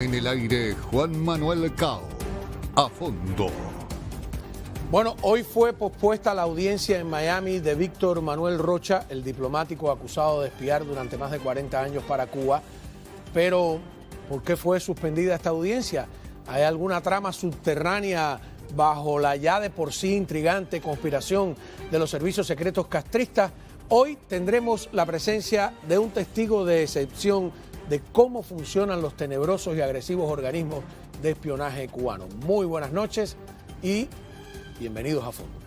En el aire, Juan Manuel Cao. A fondo. Bueno, hoy fue pospuesta la audiencia en Miami de Víctor Manuel Rocha, el diplomático acusado de espiar durante más de 40 años para Cuba. Pero, ¿por qué fue suspendida esta audiencia? ¿Hay alguna trama subterránea bajo la ya de por sí intrigante conspiración de los servicios secretos castristas? Hoy tendremos la presencia de un testigo de excepción de cómo funcionan los tenebrosos y agresivos organismos de espionaje cubano. Muy buenas noches y bienvenidos a Fondo.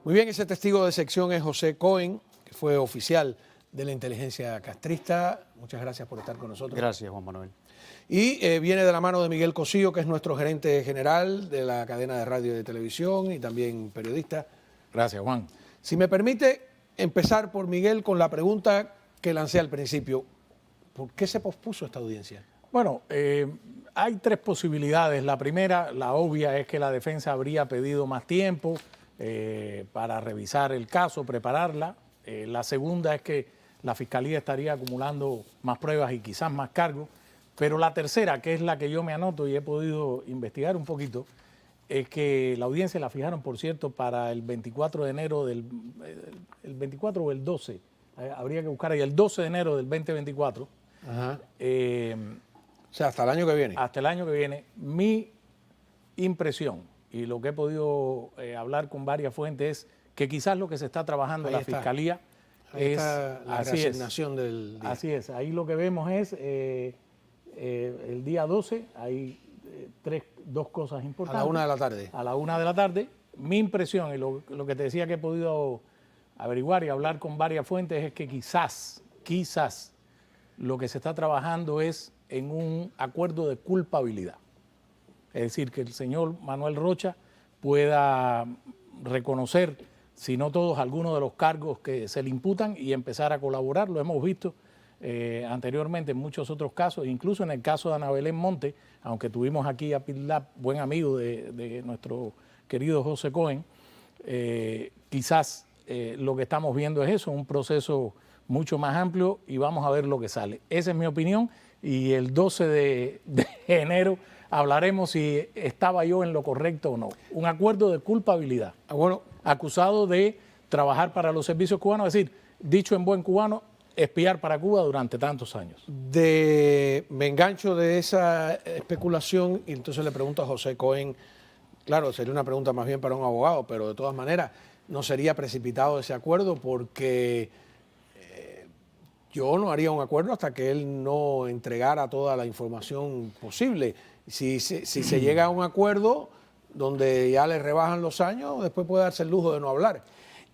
Muy bien, ese testigo de sección es José Cohen, que fue oficial de la inteligencia castrista. Muchas gracias por estar con nosotros. Gracias, Juan Manuel. Y viene de la mano de Miguel Cosío, que es nuestro gerente general de la cadena de radio y de televisión y también periodista. Gracias, Juan. Si me permite empezar por Miguel con la pregunta que lancé al principio. ¿Por qué se pospuso esta audiencia? Bueno, hay tres posibilidades. La primera, la obvia, es que la defensa habría pedido más tiempo para revisar el caso, prepararla. La segunda es que la Fiscalía estaría acumulando más pruebas y quizás más cargos. Pero la tercera, que es la que yo me anoto y he podido investigar un poquito, es que la audiencia la fijaron, por cierto, para el 24 de enero el 24 o el 12, habría que buscar ahí, el 12 de enero del 2024. Ajá. O sea, hasta el año que viene. Hasta el año que viene. Mi impresión, y lo que he podido hablar con varias fuentes, es que quizás lo que se está trabajando en la Fiscalía ahí está la reasignación del día. Así es, ahí lo que vemos es el día 12, hay dos cosas importantes. A la 1 de la tarde. A la 1 de la tarde. Mi impresión, y lo que te decía que he podido averiguar y hablar con varias fuentes, es que quizás lo que se está trabajando es en un acuerdo de culpabilidad. Es decir, que el señor Manuel Rocha pueda reconocer, si no todos, algunos de los cargos que se le imputan y empezar a colaborar. Lo hemos visto anteriormente en muchos otros casos, incluso en el caso de Ana Belén Monte, aunque tuvimos aquí a Pitlab, buen amigo de nuestro querido José Cohen, quizás lo que estamos viendo es eso, un proceso mucho más amplio y vamos a ver lo que sale. Esa es mi opinión y el 12 de enero hablaremos si estaba yo en lo correcto o no. Un acuerdo de culpabilidad. Bueno, acusado de trabajar para los servicios cubanos, es decir, dicho en buen cubano, espiar para Cuba durante tantos años. Me engancho de esa especulación y entonces le pregunto a José Cohen, claro, sería una pregunta más bien para un abogado, pero de todas maneras no sería precipitado ese acuerdo porque yo no haría un acuerdo hasta que él no entregara toda la información posible. Si se llega a un acuerdo donde ya le rebajan los años, después puede darse el lujo de no hablar.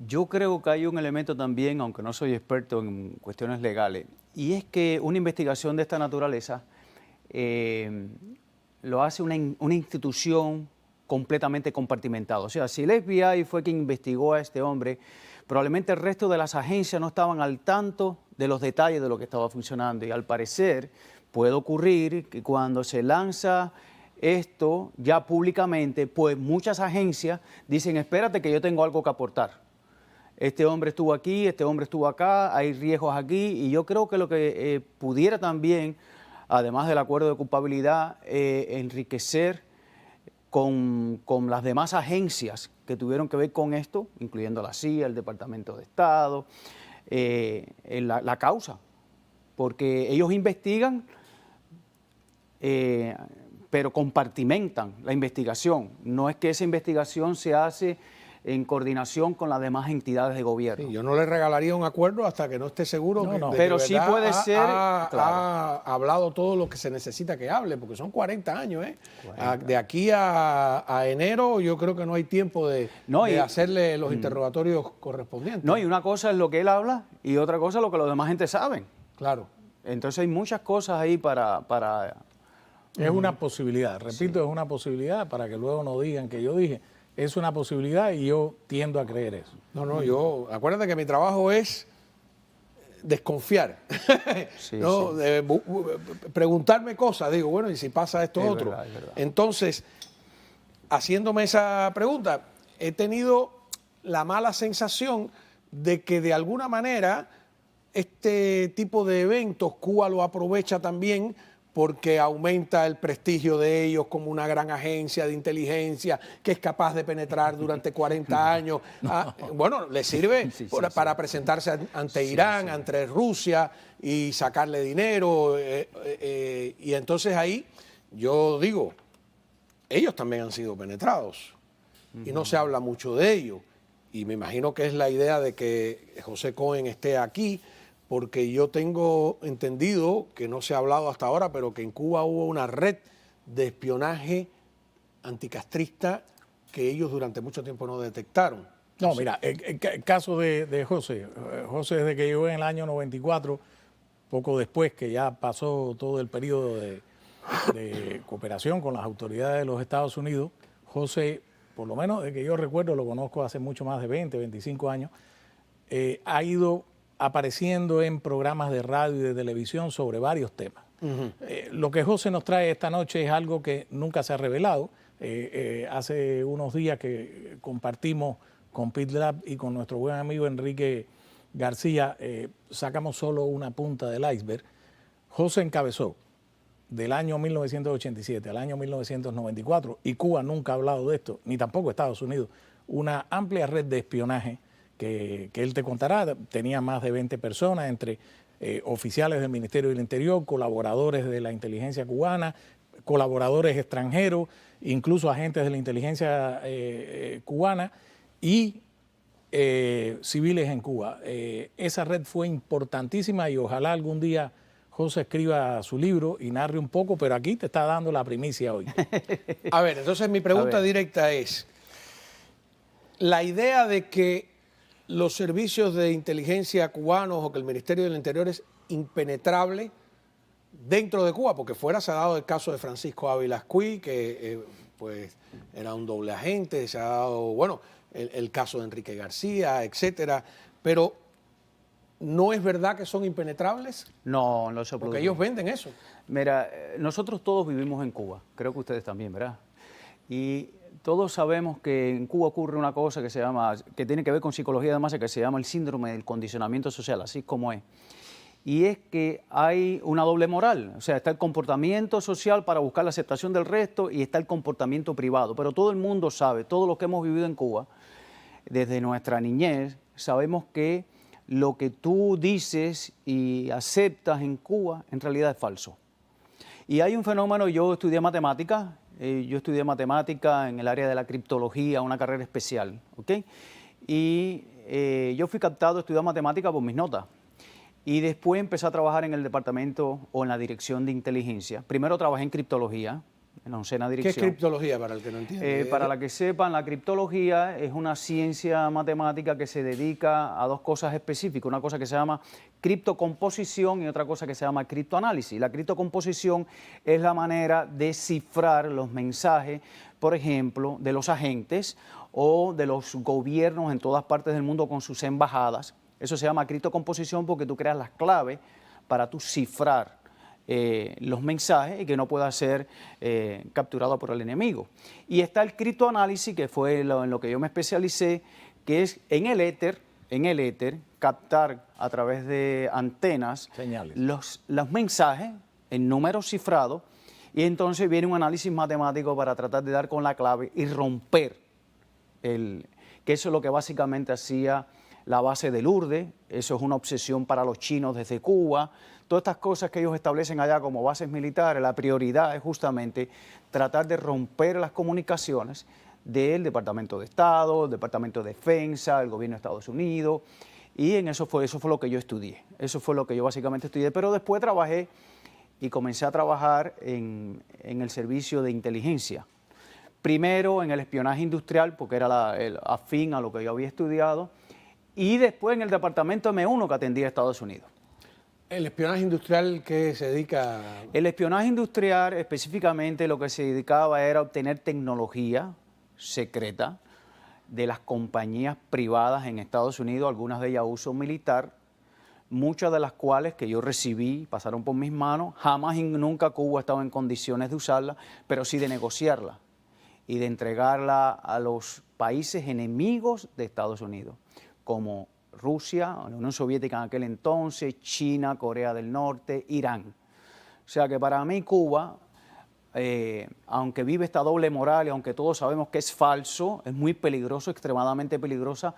Yo creo que hay un elemento también, aunque no soy experto en cuestiones legales, y es que una investigación de esta naturaleza lo hace una institución completamente compartimentada. O sea, si el FBI fue quien investigó a este hombre, probablemente el resto de las agencias no estaban al tanto de los detalles de lo que estaba funcionando. Y al parecer puede ocurrir que cuando se lanza esto ya públicamente, pues muchas agencias dicen, espérate que yo tengo algo que aportar. Este hombre estuvo aquí, este hombre estuvo acá, hay riesgos aquí, y yo creo que lo que pudiera también, además del acuerdo de culpabilidad, enriquecer con las demás agencias que tuvieron que ver con esto, incluyendo la CIA, el Departamento de Estado, la causa, porque ellos investigan, pero compartimentan la investigación. No es que esa investigación se hace en coordinación con las demás entidades de gobierno. Sí, yo no le regalaría un acuerdo hasta que no esté seguro de pero que sí puede ser, ha hablado todo lo que se necesita que hable, porque son 40 años. 40. De aquí a enero yo creo que no hay tiempo de hacerle los interrogatorios correspondientes. No, y una cosa es lo que él habla y otra cosa es lo que los demás gente saben. Claro. Entonces hay muchas cosas ahí para... Es una posibilidad, repito, es una posibilidad para que luego no digan que yo dije. Es una posibilidad y yo tiendo a creer eso. No, acuérdate que mi trabajo es desconfiar, sí, ¿no? Sí. Preguntarme cosas, digo, bueno, y si pasa esto es otro. Verdad, es verdad. Entonces, haciéndome esa pregunta, he tenido la mala sensación de que de alguna manera este tipo de eventos Cuba lo aprovecha también porque aumenta el prestigio de ellos como una gran agencia de inteligencia que es capaz de penetrar durante 40 años. Bueno, le sirve para presentarse ante Irán, ante Rusia y sacarle dinero. Y entonces ahí yo digo, ellos también han sido penetrados y no se habla mucho de ello. Y me imagino que es la idea de que José Cohen esté aquí, porque yo tengo entendido, que no se ha hablado hasta ahora, pero que en Cuba hubo una red de espionaje anticastrista que ellos durante mucho tiempo no detectaron. No, mira, el caso de José. José, desde que llegó en el año 94, poco después que ya pasó todo el periodo de cooperación con las autoridades de los Estados Unidos, José, por lo menos de que yo recuerdo, lo conozco hace mucho más de 20, 25 años, ha ido apareciendo en programas de radio y de televisión sobre varios temas. Lo que José nos trae esta noche es algo que nunca se ha revelado. Hace unos días que compartimos con Pit Lab y con nuestro buen amigo Enrique García, sacamos solo una punta del iceberg. José encabezó del año 1987 al año 1994, y Cuba nunca ha hablado de esto, ni tampoco Estados Unidos, una amplia red de espionaje que él te contará. Tenía más de 20 personas, entre oficiales del Ministerio del Interior, colaboradores de la inteligencia cubana, colaboradores extranjeros, incluso agentes de la inteligencia cubana y civiles en Cuba. Esa red fue importantísima y ojalá algún día José escriba su libro y narre un poco, pero aquí te está dando la primicia hoy. A ver, entonces mi pregunta directa es, la idea de que los servicios de inteligencia cubanos o que el Ministerio del Interior es impenetrable dentro de Cuba, porque fuera se ha dado el caso de Francisco Ávila Ascuy, que pues era un doble agente, se ha dado, bueno, el caso de Enrique García, etcétera, pero ¿no es verdad que son impenetrables? No, no se produce. Porque ellos venden eso. Mira, nosotros todos vivimos en Cuba, creo que ustedes también, ¿verdad? Y todos sabemos que en Cuba ocurre una cosa que se llama, que tiene que ver con psicología además, que se llama el síndrome del condicionamiento social, así como es. Y es que hay una doble moral, o sea, está el comportamiento social para buscar la aceptación del resto y está el comportamiento privado. Pero todo el mundo sabe, todos los que hemos vivido en Cuba, desde nuestra niñez, sabemos que lo que tú dices y aceptas en Cuba en realidad es falso. Y hay un fenómeno, yo estudié matemáticas en el área de la criptología, una carrera especial, ¿ok? Y yo fui captado a estudiar matemáticas por mis notas. Y después empecé a trabajar en el departamento o en la dirección de inteligencia. Primero trabajé en criptología, en la 11ª dirección. ¿Qué es criptología para el que no entiende? Para la que sepan, la criptología es una ciencia matemática que se dedica a dos cosas específicas. Una cosa que se llama criptocomposición y otra cosa que se llama criptoanálisis. La criptocomposición es la manera de cifrar los mensajes, por ejemplo, de los agentes o de los gobiernos en todas partes del mundo con sus embajadas. Eso se llama criptocomposición porque tú creas las claves para tú cifrar los mensajes y que no pueda ser capturado por el enemigo. Y está el criptoanálisis, que fue en lo que yo me especialicé, que es en el éter, captar a través de antenas los mensajes en números cifrados, y entonces viene un análisis matemático para tratar de dar con la clave y romper que eso es lo que básicamente hacía la base de Lourdes. Eso es una obsesión para los chinos desde Cuba. Todas estas cosas que ellos establecen allá como bases militares, la prioridad es justamente tratar de romper las comunicaciones del Departamento de Estado, el Departamento de Defensa, el gobierno de Estados Unidos, y eso fue lo que yo estudié. Eso fue lo que yo básicamente estudié, pero después trabajé y comencé a trabajar en el servicio de inteligencia. Primero en el espionaje industrial, porque era afín a lo que yo había estudiado, y después en el departamento M1 que atendía a Estados Unidos. ¿El espionaje industrial qué se dedica? El espionaje industrial específicamente lo que se dedicaba era obtener tecnología secreta de las compañías privadas en Estados Unidos, algunas de ellas uso militar, muchas de las cuales que yo recibí, pasaron por mis manos. Jamás y nunca Cuba estaba en condiciones de usarla, pero sí de negociarla y de entregarla a los países enemigos de Estados Unidos, como Rusia, la Unión Soviética en aquel entonces, China, Corea del Norte, Irán. O sea que para mí Cuba, aunque vive esta doble moral y aunque todos sabemos que es falso, es muy peligroso, extremadamente peligrosa,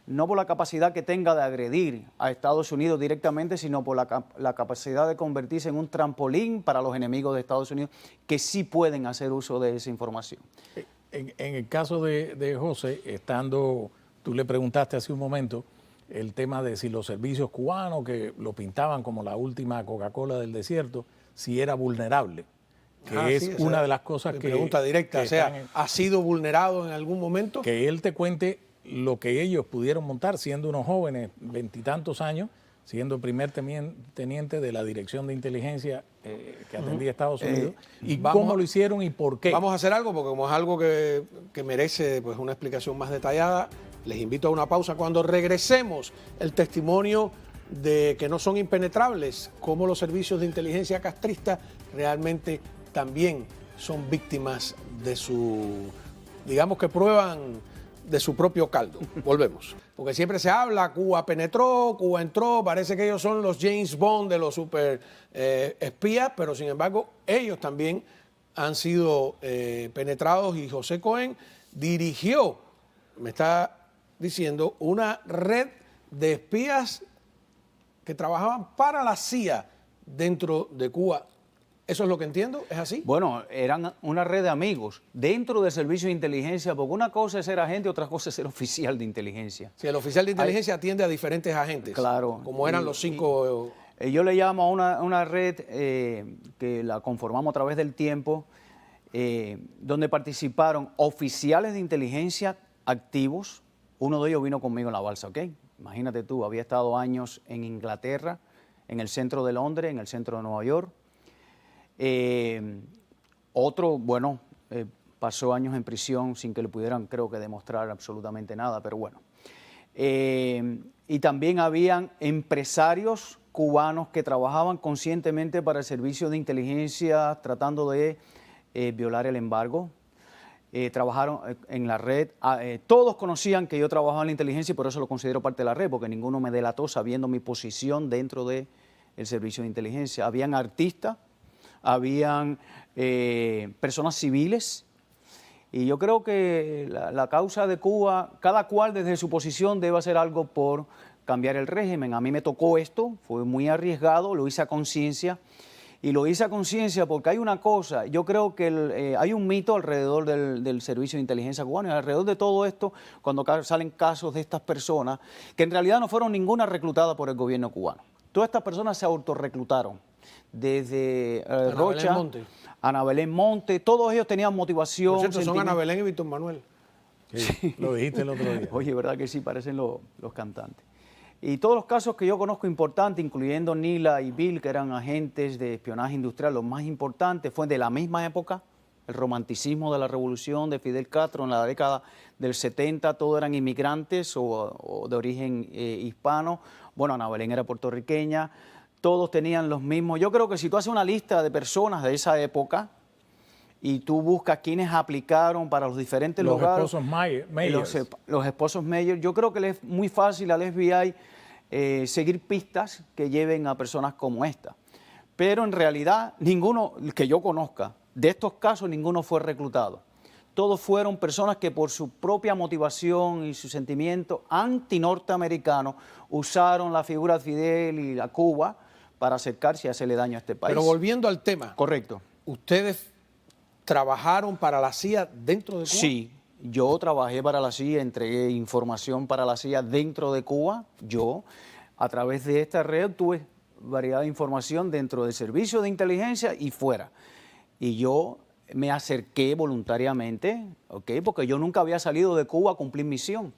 no por la capacidad que tenga de agredir a Estados Unidos directamente, sino por la capacidad de convertirse en un trampolín para los enemigos de Estados Unidos que sí pueden hacer uso de esa información. En el caso de José, tú le preguntaste hace un momento el tema de si los servicios cubanos, que lo pintaban como la última Coca-Cola del desierto, si era vulnerable, que es una de las cosas que... Pregunta directa, o sea, ¿ha sido vulnerado en algún momento? Que él te cuente lo que ellos pudieron montar siendo unos jóvenes, 20 y tantos años, siendo primer teniente de la Dirección de Inteligencia que atendía a Estados Unidos, y cómo lo hicieron y por qué. Vamos a hacer algo, porque como es algo que merece pues, una explicación más detallada, les invito a una pausa. Cuando regresemos, el testimonio de que no son impenetrables, cómo los servicios de inteligencia castrista realmente también son víctimas de digamos que prueban de su propio caldo. Volvemos. Porque siempre se habla, Cuba penetró, Cuba entró, parece que ellos son los James Bond de los super espías, pero sin embargo ellos también han sido penetrados y José Cohen dirigió, me está diciendo, una red de espías que trabajaban para la CIA dentro de Cuba. ¿Eso es lo que entiendo? ¿Es así? Bueno, eran una red de amigos dentro del servicio de inteligencia, porque una cosa es ser agente, otra cosa es ser oficial de inteligencia. Si el oficial de inteligencia atiende a diferentes agentes. Claro. Como eran los 5... Yo le llamo a una red que la conformamos a través del tiempo, donde participaron oficiales de inteligencia activos. Uno de ellos vino conmigo en la balsa, ¿ok? Imagínate tú, había estado años en Inglaterra, en el centro de Londres, en el centro de Nueva York. Otro, bueno, pasó años en prisión sin que le pudieran, creo que, demostrar absolutamente nada, pero bueno. Y también habían empresarios cubanos que trabajaban conscientemente para el servicio de inteligencia tratando de violar el embargo. Trabajaron en la red. Todos conocían que yo trabajaba en la inteligencia y por eso lo considero parte de la red, porque ninguno me delató sabiendo mi posición dentro del servicio de inteligencia. Habían artistas, habían personas civiles, y yo creo que la causa de Cuba, cada cual desde su posición debe hacer algo por cambiar el régimen. A mí me tocó esto, fue muy arriesgado, lo hice a conciencia, y lo hice a conciencia porque hay una cosa, yo creo que hay un mito alrededor del servicio de inteligencia cubano, y alrededor de todo esto, cuando salen casos de estas personas, que en realidad no fueron ninguna reclutada por el gobierno cubano. Todas estas personas se autorreclutaron. Desde Rocha, Ana Belén Monte, todos ellos tenían motivación. Por cierto, son Ana Belén y Víctor Manuel. Sí, lo dijiste el otro día. Oye, ¿verdad que sí? Parecen los cantantes. Y todos los casos que yo conozco importantes, incluyendo Nila y Bill, que eran agentes de espionaje industrial, los más importantes, fue de la misma época, el romanticismo de la revolución de Fidel Castro en la década del 70, todos eran inmigrantes o de origen hispano. Bueno, Ana Belén era puertorriqueña. Todos tenían los mismos. Yo creo que si tú haces una lista de personas de esa época y tú buscas quiénes aplicaron para los diferentes lugares. Los esposos Mayers. Los esposos Mayers. Yo creo que es muy fácil al FBI seguir pistas que lleven a personas como esta. Pero en realidad, ninguno que yo conozca, de estos casos, ninguno fue reclutado. Todos fueron personas que por su propia motivación y su sentimiento anti-norteamericano usaron la figura de Fidel y la Cuba para acercarse y hacerle daño a este país. Pero volviendo al tema. Correcto. ¿Ustedes trabajaron para la CIA dentro de Cuba? Sí, yo trabajé para la CIA, entregué información para la CIA dentro de Cuba. Yo, a través de esta red, tuve variedad de información dentro del servicio de inteligencia y fuera. Y yo me acerqué voluntariamente, ¿ok? Porque yo nunca había salido de Cuba a cumplir misión.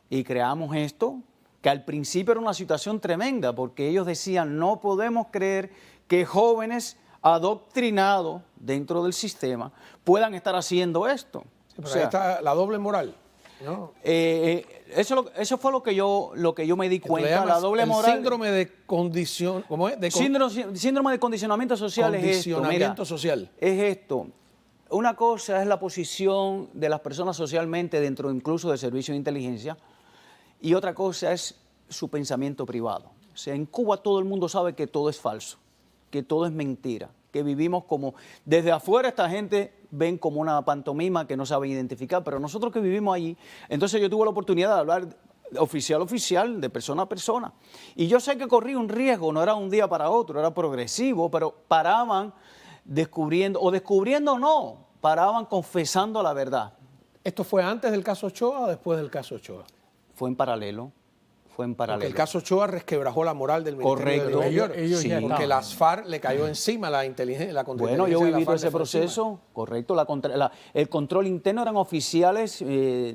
Y creamos esto, que al principio era una situación tremenda, porque ellos decían, no podemos creer que jóvenes adoctrinados dentro del sistema puedan estar haciendo esto. Sí, pero o sea, ahí está la doble moral, ¿no? Eso fue lo que yo me di cuenta, la doble moral. El síndrome de condición, ¿cómo es? Síndrome de condicionamiento social es esto. Condicionamiento social. Es esto. Una cosa es la posición de las personas socialmente dentro incluso del servicio de inteligencia, y otra cosa es su pensamiento privado. O sea, en Cuba todo el mundo sabe que todo es falso, que todo es mentira, que vivimos como, desde afuera esta gente ven como una pantomima que no saben identificar, pero nosotros que vivimos allí, entonces yo tuve la oportunidad de hablar oficial a oficial, de persona a persona. Y yo sé que corrí un riesgo, no era un día para otro, era progresivo, pero paraban descubriendo, o descubriendo no, paraban confesando la verdad. ¿Esto fue antes del caso Ochoa o después del caso Ochoa? Fue en paralelo, fue en paralelo. Porque el caso Ochoa resquebrajó la moral del Ministerio Correcto. del Interior. Ellos Sí. ya Porque estaban. las FARC le cayó encima la inteligencia, la Bueno, contrainteligencia yo de la viví todo FARC le ese fue encima. proceso, correcto. El control interno eran oficiales del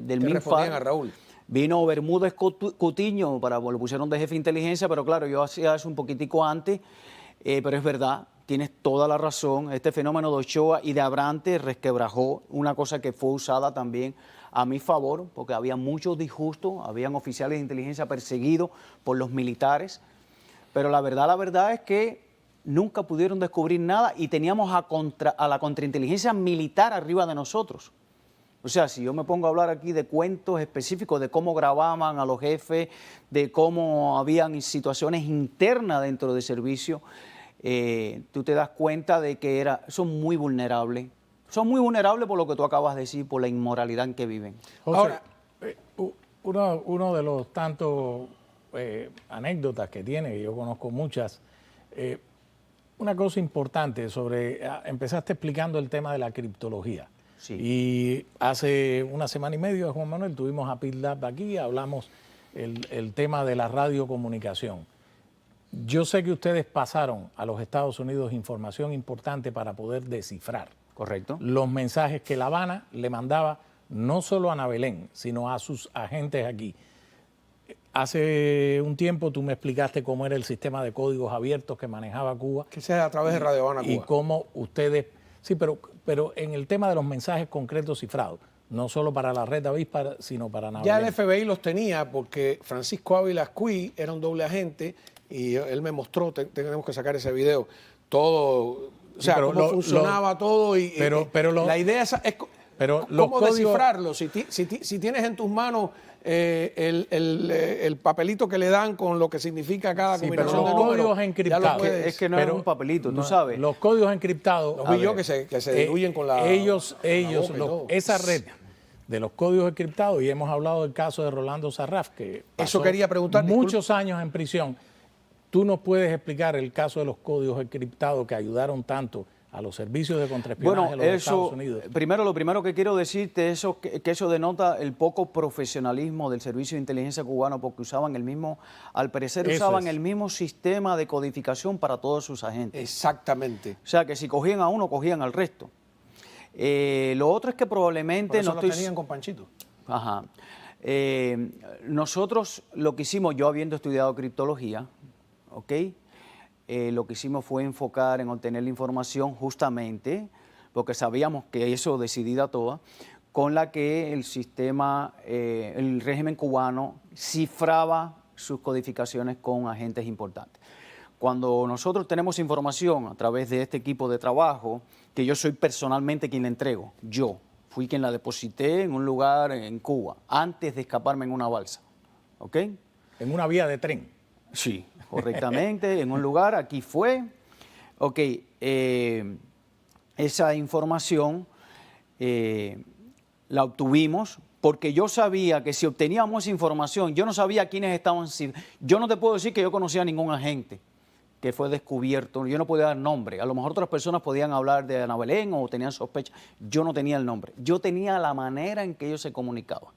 Que MINFAR. respondían a Raúl. Vino Bermúdez Cutiño, lo pusieron de jefe de inteligencia, pero claro, yo hacía eso un poquitico antes, pero es verdad, tienes toda la razón. Este fenómeno de Ochoa y de Abrantes resquebrajó una cosa que fue usada también a mi favor, porque había muchos disgustos, habían oficiales de inteligencia perseguidos por los militares, pero la verdad es que nunca pudieron descubrir nada y teníamos a la contrainteligencia militar arriba de nosotros. O sea, si yo me pongo a hablar aquí de cuentos específicos de cómo grababan a los jefes, de cómo habían situaciones internas dentro del servicio, tú te das cuenta de que son muy vulnerables. Son muy vulnerables por lo que tú acabas de decir, por la inmoralidad en que viven. José, Ahora, uno de los tantos anécdotas que tiene, que yo conozco muchas, una cosa importante empezaste explicando el tema de la criptología. Sí. Y hace una semana y media, Juan Manuel, tuvimos a PitLab aquí, hablamos el tema de la radiocomunicación. Yo sé que ustedes pasaron a los Estados Unidos información importante para poder descifrar ¿Correcto? los mensajes que La Habana le mandaba no solo a Ana Belén, sino a sus agentes aquí. Hace un tiempo tú me explicaste cómo era el sistema de códigos abiertos que manejaba Cuba. que sea a través de Radio Habana, Y Cuba. cómo ustedes... Sí, pero en el tema de los mensajes concretos cifrados, no solo para la red avispa, sino para Ana Ya Belén. el FBI los tenía porque Francisco Ávila Ascuy era un doble agente y él me mostró, tenemos que sacar ese video, todo, o sea, pero cómo funcionaba todo y la idea es pero los cómo códigos- descifrarlo. Si tienes en tus manos el papelito que le dan con lo que significa cada Sí, pero combinación los de números, códigos ya lo encriptados. puedes- Es que no Pero es un papelito, tú no, sabes. Los códigos encriptados. Los a vi yo ver, que se diluyen con la Ellos, boca y todo. esa red de los códigos encriptados, y hemos hablado del caso de Rolando Sarraf, que pasó quería preguntar, muchos años en prisión. ¿Tú nos puedes explicar el caso de los códigos encriptados que ayudaron tanto a los servicios de contraespionaje Bueno, de los Estados Unidos? lo primero que quiero decirte es que eso denota el poco profesionalismo del servicio de inteligencia cubano, porque usaban al parecer Eso usaban es. el mismo sistema de codificación para todos sus agentes. Exactamente. O sea, que si cogían a uno, cogían al resto. Lo otro es que Por probablemente eso no lo estoy... tenían con Panchito. Ajá. Nosotros lo que hicimos, yo habiendo estudiado criptología, ¿ok? Lo que hicimos fue enfocar en obtener la información justamente, porque sabíamos que eso decidida toda, con la que el sistema, el régimen cubano cifraba sus codificaciones con agentes importantes. Cuando nosotros tenemos información a través de este equipo de trabajo, que yo soy personalmente quien la entrego, yo fui quien la deposité en un lugar en Cuba, antes de escaparme en una balsa, ¿ok? En una vía de tren. Sí, correctamente, en un lugar, aquí fue. Ok, esa información la obtuvimos porque yo sabía que si obteníamos esa información, yo no sabía quiénes estaban. Yo no te puedo decir que yo conocía a ningún agente que fue descubierto, yo no podía dar nombre. A lo mejor otras personas podían hablar de Ana Belén o tenían sospechas. Yo no tenía el nombre, yo tenía la manera en que ellos se comunicaban.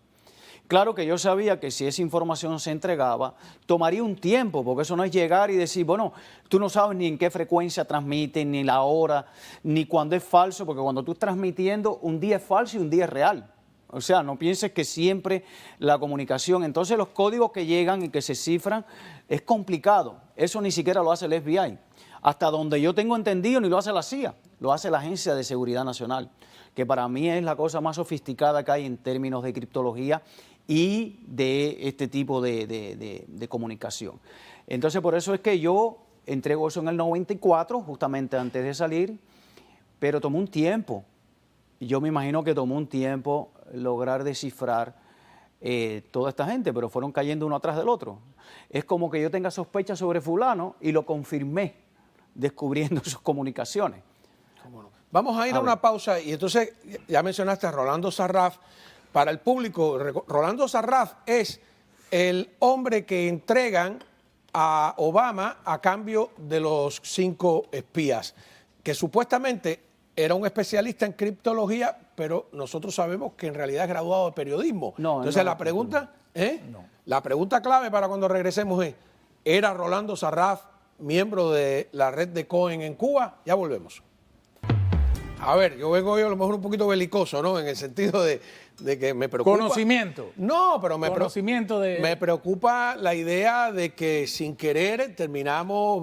Claro que yo sabía que si esa información se entregaba, tomaría un tiempo, porque eso no es llegar y decir, bueno, tú no sabes ni en qué frecuencia transmiten, ni la hora, ni cuándo es falso, porque cuando tú estás transmitiendo, un día es falso y un día es real. O sea, no pienses que siempre la comunicación, entonces los códigos que llegan y que se cifran, es complicado. Eso ni siquiera lo hace el FBI. Hasta donde yo tengo entendido, ni lo hace la CIA, lo hace la Agencia de Seguridad Nacional, que para mí es la cosa más sofisticada que hay en términos de criptología y de este tipo de comunicación. Entonces, por eso es que yo entrego eso en el 94, justamente antes de salir, pero tomó un tiempo. Yo me imagino que tomó un tiempo lograr descifrar toda esta gente, pero fueron cayendo uno atrás del otro. Es como que yo tenga sospechas sobre fulano y lo confirmé descubriendo sus comunicaciones. ¿Cómo no? Vamos a ir a una pausa y entonces ya mencionaste a Rolando Sarraf. Para el público, Rolando Sarraf es el hombre que entregan a Obama a cambio de los 5 espías, que supuestamente era un especialista en criptología, pero nosotros sabemos que en realidad es graduado de periodismo. Entonces la pregunta, la pregunta clave para cuando regresemos es, ¿era Rolando Sarraf miembro de la red de Cohen en Cuba? Ya volvemos. A ver, yo vengo a lo mejor un poquito belicoso, ¿no? En el sentido de que me preocupa. Conocimiento. No, pero me preocupa la idea de que sin querer terminamos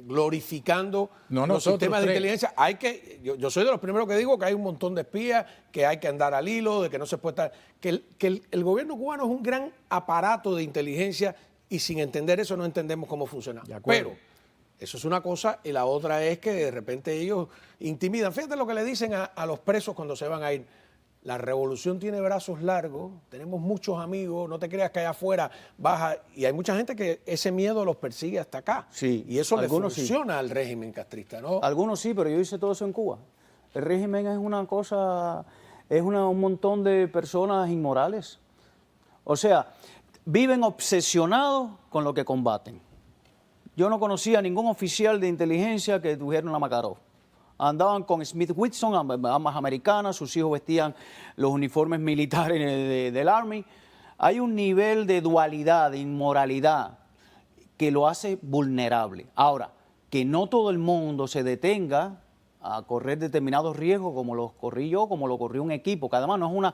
glorificando los sistemas de inteligencia. Yo soy de los primeros que digo que hay un montón de espías, que hay que andar al hilo, de que no se puede estar. Que el gobierno cubano es un gran aparato de inteligencia y sin entender eso no entendemos cómo funciona. Pero eso es una cosa y la otra es que de repente ellos intimidan. Fíjate lo que le dicen a los presos cuando se van a ir. La revolución tiene brazos largos, tenemos muchos amigos, no te creas que allá afuera baja. Y hay mucha gente que ese miedo los persigue hasta acá. Sí, y eso le funciona al régimen castrista, ¿no? Algunos sí, pero yo hice todo eso en Cuba. El régimen es una cosa, un montón de personas inmorales. O sea, viven obsesionados con lo que combaten. Yo no conocía a ningún oficial de inteligencia que tuviera una Makarov. Andaban con Smith-Wesson, armas americanas, sus hijos vestían los uniformes militares del Army. Hay un nivel de dualidad, de inmoralidad, que lo hace vulnerable. Ahora, que no todo el mundo se detenga a correr determinados riesgos como los corrí yo, como lo corrió un equipo, que además no es una,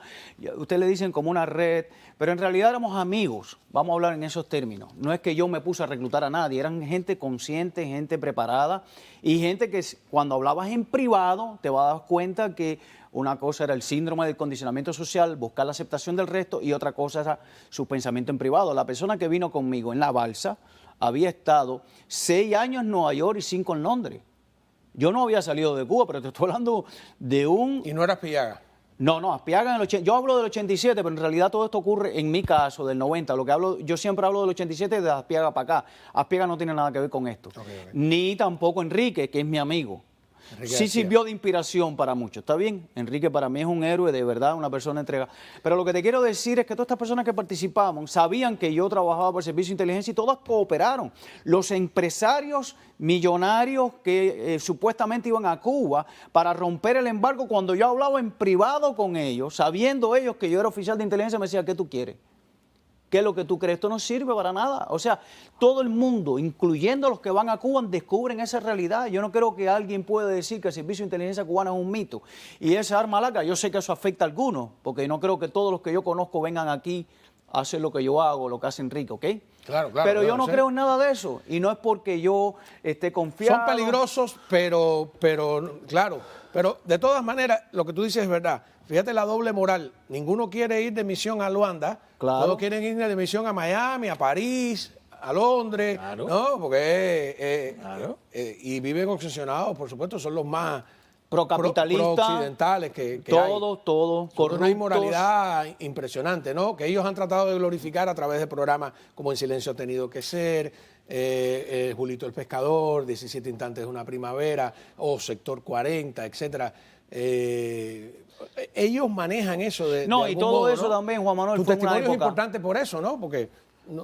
ustedes le dicen como una red, pero en realidad éramos amigos, vamos a hablar en esos términos. No es que yo me puse a reclutar a nadie, eran gente consciente, gente preparada y gente que cuando hablabas en privado te vas a dar cuenta que una cosa era el síndrome del condicionamiento social, buscar la aceptación del resto, y otra cosa era su pensamiento en privado. La persona que vino conmigo en la balsa había estado 6 años en Nueva York y 5 en Londres. Yo no había salido de Cuba, pero te estoy hablando de un... ¿Y no era Aspillaga? No, Aspillaga en el 80... Yo hablo del 87, pero en realidad todo esto ocurre en mi caso, del 90. Yo siempre hablo del 87 de Aspillaga para acá. Aspillaga no tiene nada que ver con esto. Okay. Ni tampoco Enrique, que es mi amigo. Sí sirvió de inspiración para muchos, ¿está bien? Enrique para mí es un héroe, de verdad, una persona entregada. Pero lo que te quiero decir es que todas estas personas que participamos sabían que yo trabajaba por el Servicio de Inteligencia y todas cooperaron. Los empresarios millonarios que supuestamente iban a Cuba para romper el embargo, cuando yo hablaba en privado con ellos, sabiendo ellos que yo era oficial de inteligencia, me decían, ¿qué tú quieres? ¿Qué es lo que tú crees? Esto no sirve para nada. O sea, todo el mundo, incluyendo los que van a Cuba, descubren esa realidad. Yo no creo que alguien pueda decir que el Servicio de Inteligencia cubano es un mito. Y esa arma larga, yo sé que eso afecta a algunos, porque no creo que todos los que yo conozco vengan aquí a hacer lo que yo hago, lo que hace Enrique, ¿ok? Claro. Pero yo no creo en nada de eso. Y no es porque yo esté confiado. Son peligrosos, pero claro. Pero de todas maneras, lo que tú dices es verdad. Fíjate la doble moral. Ninguno quiere ir de misión a Luanda. Claro. Todos quieren ir de misión a Miami, a París, a Londres. Claro. ¿No? Porque y viven obsesionados, por supuesto, son los más procapitalistas, pro-occidentales que todo con una inmoralidad impresionante, ¿no? Que ellos han tratado de glorificar a través de programas como En Silencio ha tenido que ser, Julito el Pescador, 17 instantes de una primavera, o Sector 40, etcétera. Ellos manejan eso de y todo modo, eso, ¿no? También, Juan Manuel, tu testimonio es importante por eso, ¿no? Porque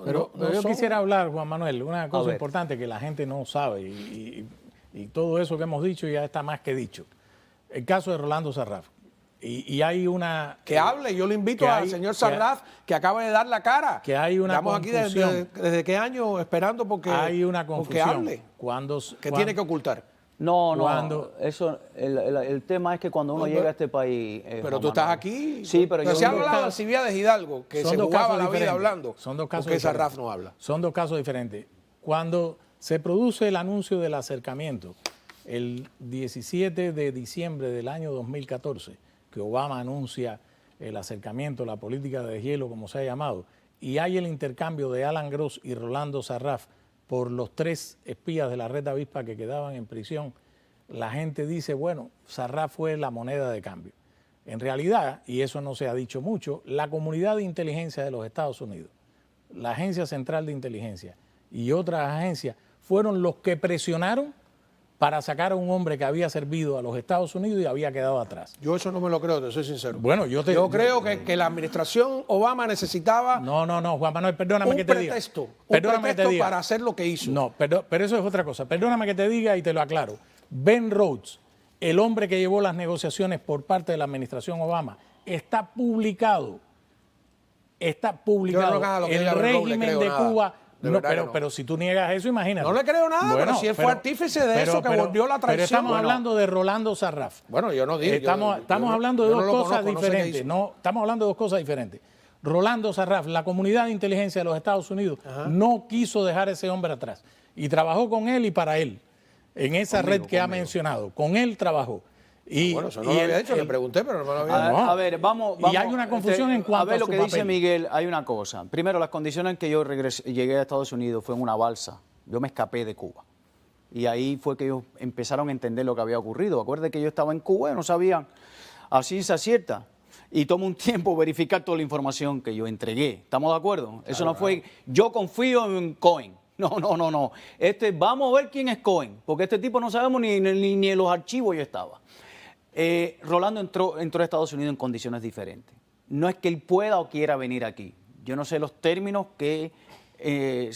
pero yo quisiera hablar, Juan Manuel, una cosa importante que la gente no sabe y todo eso que hemos dicho ya está más que dicho. El caso de Rolando Sarraf. Y hay una... Que hable, yo le invito al señor Sarraf que acaba de dar la cara. Que hay una confusión. Aquí desde qué año esperando porque hay una confusión. Hable. ¿Qué tiene que ocultar? Eso, el tema es que cuando uno llega a este país... pero tú estás aquí. Sí, pero se ha hablado de Alcibiades Hidalgo, que se jugaba la vida hablando. Son dos casos porque Sarraf no habla. Son dos casos diferentes. Cuando se produce el anuncio del acercamiento, el 17 de diciembre del año 2014, que Obama anuncia el acercamiento, la política de deshielo, como se ha llamado, y hay el intercambio de Alan Gross y Rolando Sarraf por los 3 espías de la red avispa que quedaban en prisión, la gente dice, bueno, Sarraf fue la moneda de cambio. En realidad, y eso no se ha dicho mucho, la comunidad de inteligencia de los Estados Unidos, la Agencia Central de Inteligencia y otras agencias fueron los que presionaron para sacar a un hombre que había servido a los Estados Unidos y había quedado atrás. Yo eso no me lo creo, te soy sincero. Bueno, yo creo que la administración Obama necesitaba No, Juan Manuel, perdóname un que te diga. pretexto Perdóname para hacer lo que hizo. No, pero eso es otra cosa. Perdóname que te diga y te lo aclaro. Ben Rhodes, el hombre que llevó las negociaciones por parte de la administración Obama, está publicado. Yo no haga lo que El diga Ben Rhodes, le régimen creo de nada. Cuba. De No, verdad que no. pero si tú niegas eso, imagínate. No le creo nada, pero si él fue artífice de eso, que volvió la traición. Pero estamos Bueno, hablando de Rolando Sarraf. Bueno, yo no digo. Estamos hablando de yo dos no lo cosas conozco, no sé qué diferentes. hizo. No, estamos hablando de dos cosas diferentes. Rolando Sarraf, la comunidad de inteligencia de los Estados Unidos, no quiso dejar a ese hombre atrás. Y trabajó con él y para él. En esa red que ha mencionado. Con él trabajó. Y, Bueno, eso no lo había hecho, le pregunté, pero no me lo había dicho. No. A ver, vamos. Y hay una confusión en cuanto a ver a lo su que dice papel. Miguel, hay una cosa. Primero, las condiciones en que yo llegué a Estados Unidos fue en una balsa. Yo me escapé de Cuba. Y ahí fue que ellos empezaron a entender lo que había ocurrido. Acuérdate que yo estaba en Cuba y no sabían a ciencia cierta. Y tomó un tiempo verificar toda la información que yo entregué. ¿Estamos de acuerdo? Eso no fue, yo confío en Cohen. No. Vamos a ver quién es Cohen, porque este tipo no sabemos ni en los archivos yo estaba. Rolando entró a Estados Unidos en condiciones diferentes. No es que él pueda o quiera venir aquí. Yo no sé los términos que...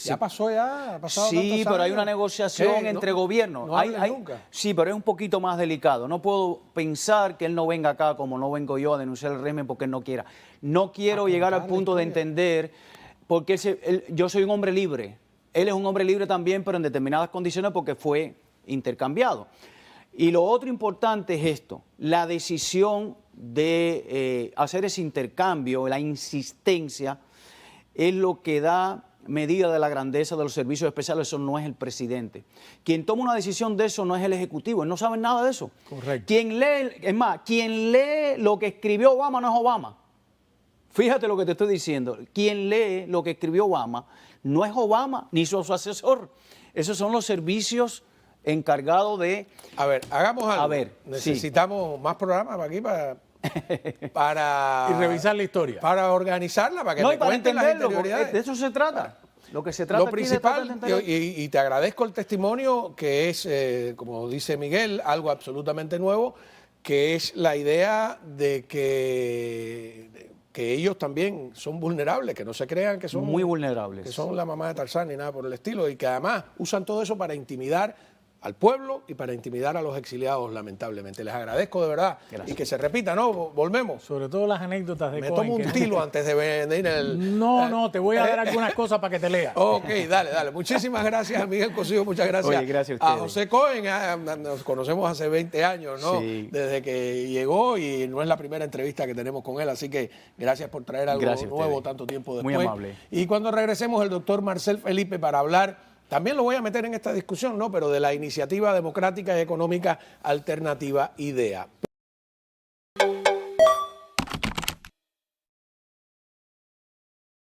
Ya pasó ya, ha pasado sí, tantos pero hay años. una negociación ¿Qué? entre No, gobiernos. no hables nunca. Sí, pero es un poquito más delicado. No puedo pensar que él no venga acá como no vengo yo a denunciar el régimen porque él no quiera. No quiero llegar al punto de entender, porque yo soy un hombre libre. Él es un hombre libre también, pero en determinadas condiciones porque fue intercambiado. Y lo otro importante es esto, la decisión de hacer ese intercambio, la insistencia, es lo que da medida de la grandeza de los servicios especiales. Eso no es el presidente. Quien toma una decisión de eso no es el ejecutivo, él no sabe nada de eso. Correcto. Quien lee lo que escribió Obama no es Obama. Fíjate lo que te estoy diciendo. Quien lee lo que escribió Obama no es Obama ni su asesor. Esos son los servicios encargados de... A ver, hagamos algo. A ver, necesitamos más programas para aquí para Y revisar la historia. Para organizarla, para que No, te y para cuenten las entenderlo, interioridades. porque de eso se trata. Lo que se trata Lo aquí es de tratar principal, de entender. y te agradezco el testimonio, que es, como dice Miguel, algo absolutamente nuevo, que es la idea de que ellos también son vulnerables, que no se crean que son Muy vulnerables. que son la mamá de Tarzán ni nada por el estilo, y que además usan todo eso para intimidar al pueblo y para intimidar a los exiliados, lamentablemente. Les agradezco de verdad. Gracias. Y que se repita, ¿no? Volvemos. Sobre todo las anécdotas de Me Cohen, tomo un que- tilo antes de ir al... No, te voy a dar algunas cosas para que te leas. Ok, dale. Muchísimas gracias, Miguel Cosío. Muchas gracias. Oye, gracias a ustedes. José Cohen, nos conocemos hace 20 años, ¿no? Sí. Desde que llegó, y no es la primera entrevista que tenemos con él, así que gracias por traer algo Gracias a nuevo ustedes. tanto tiempo Muy después. amable. Y cuando regresemos, el doctor Marcel Felipe para hablar, también lo voy a meter en esta discusión, ¿no? Pero de la Iniciativa Democrática y Económica Alternativa IDEA.